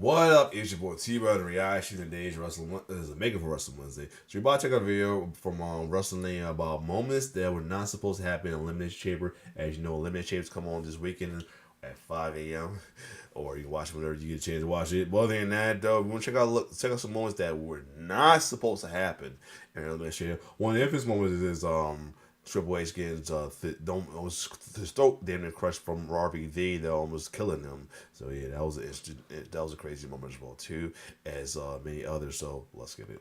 What up? It's your boy T-Bro, the reaction to today's Wrestling. This is a making for Wrestling Wednesday. So you're about to check out a video from Wrestling about moments that were not supposed to happen in Elimination Chamber. As you know, Elimination Chambers come on this weekend at 5 a.m. or you can watch it whenever you get a chance to watch it. But other than that, though, we want to check out some moments that were not supposed to happen in Elimination Chamber. One of the infamous moments is Triple H getting his throat damn near crushed from RVD that almost killing him. So yeah, that was a crazy moment as well too, as many others. So let's get it.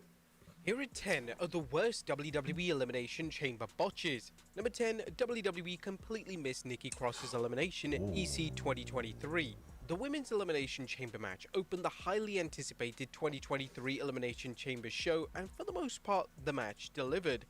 Here are 10 of the worst WWE Elimination Chamber botches. Number 10, WWE completely missed Nikki Cross's elimination in EC 2023. The Women's Elimination Chamber match opened the highly anticipated 2023 Elimination Chamber show, and for the most part, the match delivered.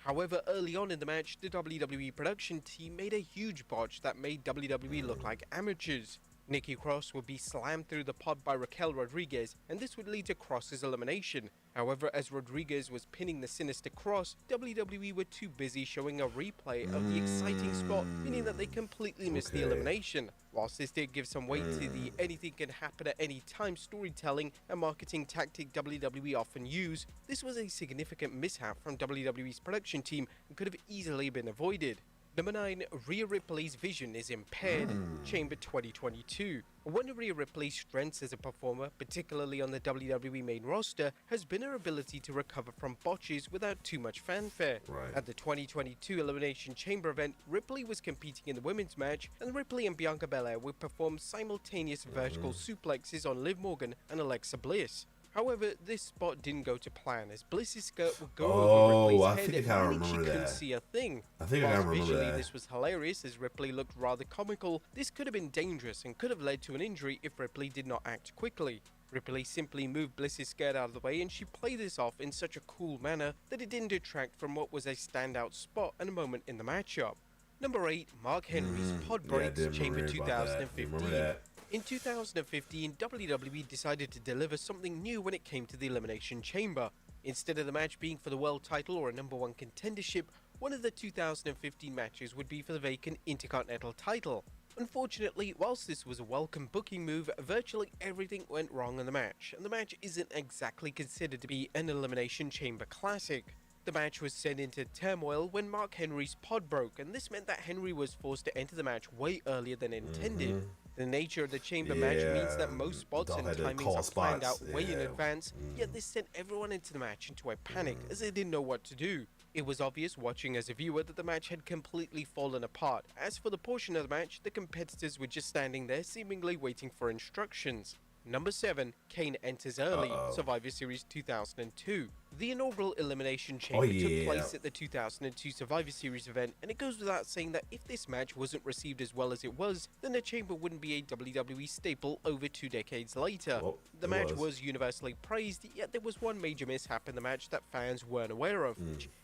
However, early on in the match, the WWE production team made a huge botch that made WWE look like amateurs. Nikki Cross would be slammed through the pod by Raquel Rodriguez, and this would lead to Cross's elimination. However, as Rodriguez was pinning the sinister Cross, WWE were too busy showing a replay of the exciting spot, meaning that they completely missed the elimination. Whilst this did give some weight to the anything can happen at any time storytelling and marketing tactic WWE often use, this was a significant mishap from WWE's production team and could have easily been avoided. Number 9, Rhea Ripley's vision is impaired. Chamber 2022. One of Rhea Ripley's strengths as a performer, particularly on the WWE main roster, has been her ability to recover from botches without too much fanfare. Right. At the 2022 Elimination Chamber event, Ripley was competing in the women's match, and Ripley and Bianca Belair would perform simultaneous vertical suplexes on Liv Morgan and Alexa Bliss. However, this spot didn't go to plan, as Bliss's skirt would go over Ripley's head, meaning she couldn't see a thing. Whilst visually this was hilarious, as Ripley looked rather comical, this could have been dangerous and could have led to an injury if Ripley did not act quickly. Ripley simply moved Bliss's skirt out of the way, and she played this off in such a cool manner that it didn't detract from what was a standout spot and a moment in the matchup. Number 8, Mark Henry's pod breaks, Chamber 2015. In 2015, WWE decided to deliver something new when it came to the Elimination Chamber. Instead of the match being for the world title or a number 1 contendership, one of the 2015 matches would be for the vacant Intercontinental title. Unfortunately, whilst this was a welcome booking move, virtually everything went wrong in the match, and the match isn't exactly considered to be an Elimination Chamber classic. The match was sent into turmoil when Mark Henry's pod broke, and this meant that Henry was forced to enter the match way earlier than intended. The nature of the chamber match means that most spots and timings are planned out way in advance, yet this sent everyone into the match into a panic as they didn't know what to do. It was obvious watching as a viewer that the match had completely fallen apart. As for the portion of the match, the competitors were just standing there seemingly waiting for instructions. Number 7, Kane enters early, Survivor Series 2002. The inaugural Elimination Chamber took place at the 2002 Survivor Series event, and it goes without saying that if this match wasn't received as well as it was, then the Chamber wouldn't be a WWE staple over 2 decades later. The match was universally praised, yet there was one major mishap in the match that fans weren't aware of.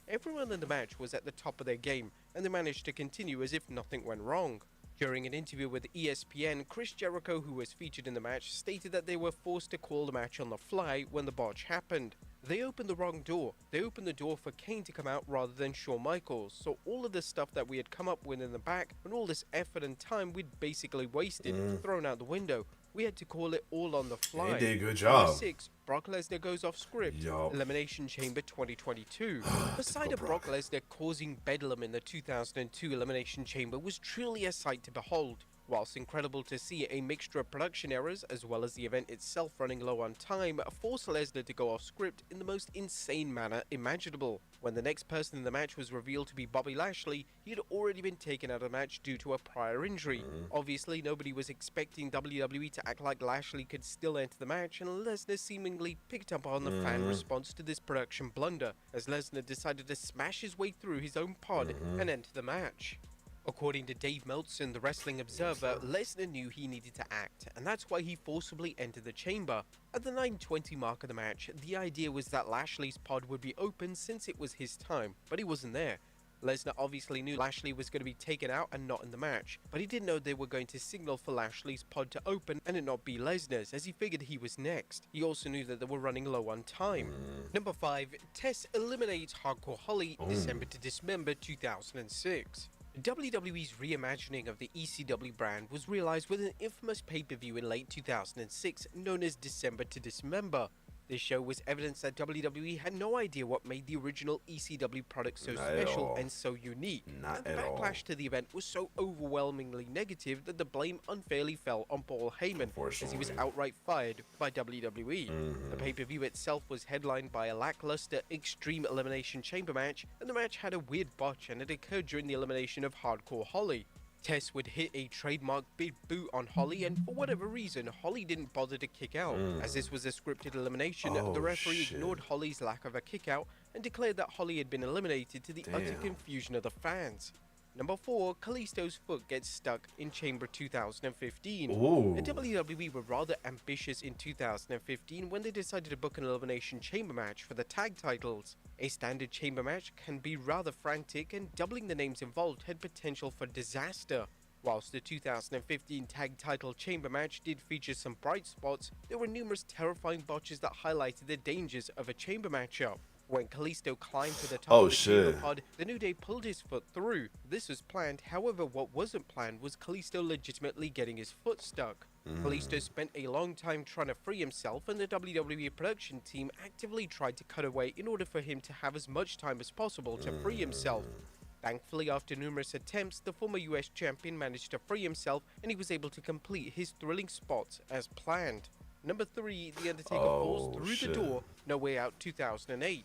Everyone in the match was at the top of their game, and they managed to continue as if nothing went wrong. During an interview with ESPN, Chris Jericho, who was featured in the match, stated that they were forced to call the match on the fly when the botch happened. They opened the wrong door. They opened the door for Kane to come out rather than Shawn Michaels, so all of the stuff that we had come up with in the back and all this effort and time we'd basically wasted, thrown out the window. We had to call it all on the fly. They did a good job. Number 6, Brock Lesnar goes off script. Elimination Chamber 2022. The sight of Brock Lesnar causing bedlam in the 2002 Elimination Chamber was truly a sight to behold. Whilst incredible to see, a mixture of production errors as well as the event itself running low on time forced Lesnar to go off script in the most insane manner imaginable. When the next person in the match was revealed to be Bobby Lashley, he had already been taken out of the match due to a prior injury. Obviously, nobody was expecting WWE to act like Lashley could still enter the match, and Lesnar seemingly picked up on the fan response to this production blunder, as Lesnar decided to smash his way through his own pod and enter the match. According to Dave Meltzer, the Wrestling Observer, Lesnar knew he needed to act, and that's why he forcibly entered the chamber. At the 9:20 mark of the match, the idea was that Lashley's pod would be open since it was his time, but he wasn't there. Lesnar obviously knew Lashley was going to be taken out and not in the match, but he didn't know they were going to signal for Lashley's pod to open and it not be Lesnar's, as he figured he was next. He also knew that they were running low on time. Number 5, Tess eliminates Hardcore Holly, December to Dismember 2006. WWE's reimagining of the ECW brand was realized with an infamous pay-per-view in late 2006 known as December to Dismember. This show was evidence that WWE had no idea what made the original ECW product so Not at special all. and so unique, Not and the at all. backlash to the event was so overwhelmingly negative that the blame unfairly fell on Paul Heyman, as he was Unfortunately. outright fired by WWE. The pay-per-view itself was headlined by a lackluster Extreme Elimination Chamber match, and the match had a weird botch and it occurred during the elimination of Hardcore Holly. Tess would hit a trademark big boot on Holly, and for whatever reason, Holly didn't bother to kick out. As this was a scripted elimination, the referee ignored Holly's lack of a kick out and declared that Holly had been eliminated to the utter confusion of the fans. Number 4, Kalisto's foot gets stuck in Chamber 2015. Ooh. The WWE were rather ambitious in 2015 when they decided to book an Elimination Chamber match for the tag titles. A standard chamber match can be rather frantic, and doubling the names involved had potential for disaster. Whilst the 2015 tag title chamber match did feature some bright spots, there were numerous terrifying botches that highlighted the dangers of a chamber matchup. When Kalisto climbed to the top of the chamber pod, the New Day pulled his foot through. This was planned, however what wasn't planned was Kalisto legitimately getting his foot stuck. Kalisto spent a long time trying to free himself, and the WWE production team actively tried to cut away in order for him to have as much time as possible to free himself. Thankfully, after numerous attempts, the former US champion managed to free himself and he was able to complete his thrilling spots as planned. Number 3, The Undertaker falls through the door, No Way Out 2008.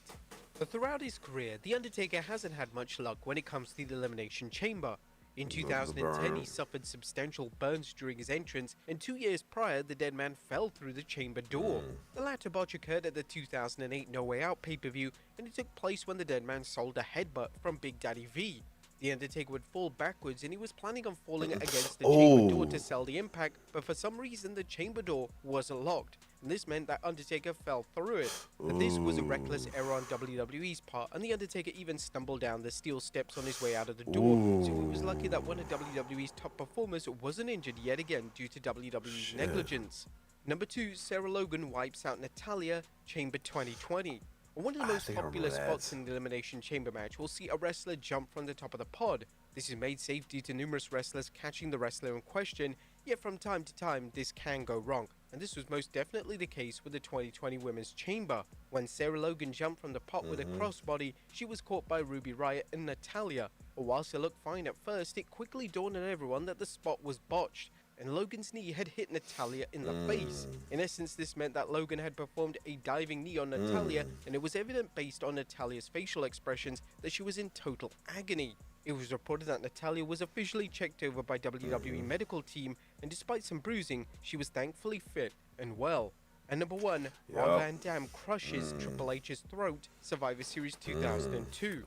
But throughout his career, The Undertaker hasn't had much luck when it comes to the Elimination Chamber. In 2010, he suffered substantial burns during his entrance, and 2 years prior, the dead man fell through the chamber door. The latter botch occurred at the 2008 No Way Out pay-per-view, and it took place when the dead man sold a headbutt from Big Daddy V. The Undertaker would fall backwards, and he was planning on falling against the chamber door to sell the impact, but for some reason the chamber door wasn't locked, and this meant that Undertaker fell through it. But this was a reckless error on WWE's part, and the Undertaker even stumbled down the steel steps on his way out of the door, so he was lucky that one of WWE's top performers wasn't injured yet again due to WWE's negligence. Number 2, Sarah Logan wipes out Natalya, Chamber 2020. One of the most popular spots in the Elimination Chamber match will see a wrestler jump from the top of the pod. This is made safe due to numerous wrestlers catching the wrestler in question, yet from time to time this can go wrong, and this was most definitely the case with the 2020 Women's Chamber. When Sarah Logan jumped from the pot with a crossbody, she was caught by Ruby Riott and Natalya. But whilst it looked fine at first, it quickly dawned on everyone that the spot was botched, and Logan's knee had hit Natalya in the face. In essence, this meant that Logan had performed a diving knee on Natalya, and it was evident based on Natalya's facial expressions that she was in total agony. It was reported that Natalya was officially checked over by WWE medical team, and despite some bruising, she was thankfully fit and well. And number 1, Rob Van Dam crushes Triple H's throat, Survivor Series 2002.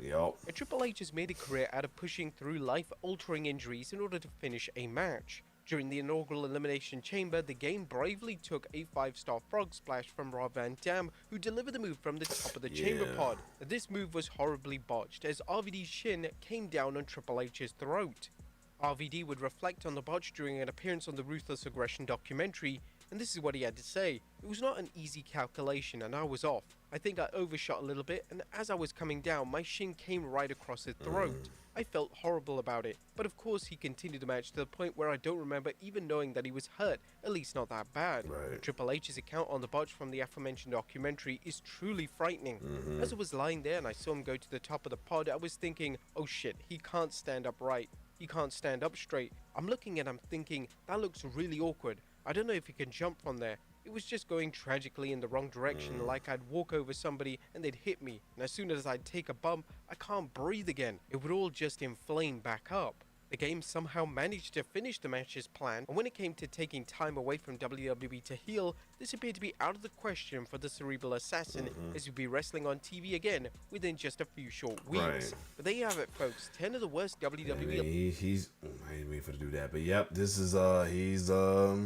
And Triple H has made a career out of pushing through life-altering injuries in order to finish a match. During the inaugural Elimination Chamber, the game bravely took a 5-star frog splash from Rob Van Dam, who delivered the move from the top of the chamber pod. This move was horribly botched, as RVD's shin came down on Triple H's throat. RVD would reflect on the botch during an appearance on the Ruthless Aggression documentary, and this is what he had to say. It was not an easy calculation, and I was off. I think I overshot a little bit, and as I was coming down, my shin came right across his throat. I felt horrible about it, but of course he continued the match to the point where I don't remember even knowing that he was hurt, at least not that bad. Triple H's account on the botch from the aforementioned documentary is truly frightening. As I was lying there and I saw him go to the top of the pod, I was thinking, oh shit, he can't stand up right. He can't stand up straight. I'm looking at him thinking, that looks really awkward. I don't know if he can jump from there. It was just going tragically in the wrong direction, like I'd walk over somebody and they'd hit me, and as soon as I'd take a bump, I can't breathe again. It would all just inflame back up. The game somehow managed to finish the match as planned, and when it came to taking time away from WWE to heal, this appeared to be out of the question for the Cerebral Assassin, as he'd be wrestling on TV again within just a few short weeks. But there you have it, folks. 10 of the worst WWE... He's... I didn't wait for to do that, but yep, this is, he's a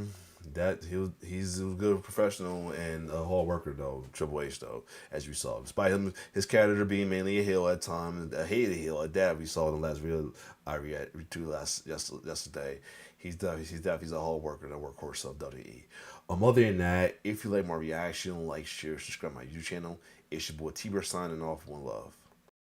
good professional and a hard worker though, Triple H though, as you saw. Despite his character being mainly a heel at times, a hated heel at that, we saw in the last video I reacted to yesterday. He's a hard worker and a workhorse of WWE. Other than that, if you like my reaction, like, share, subscribe to my YouTube channel. It's your boy T-Bird signing off. One love.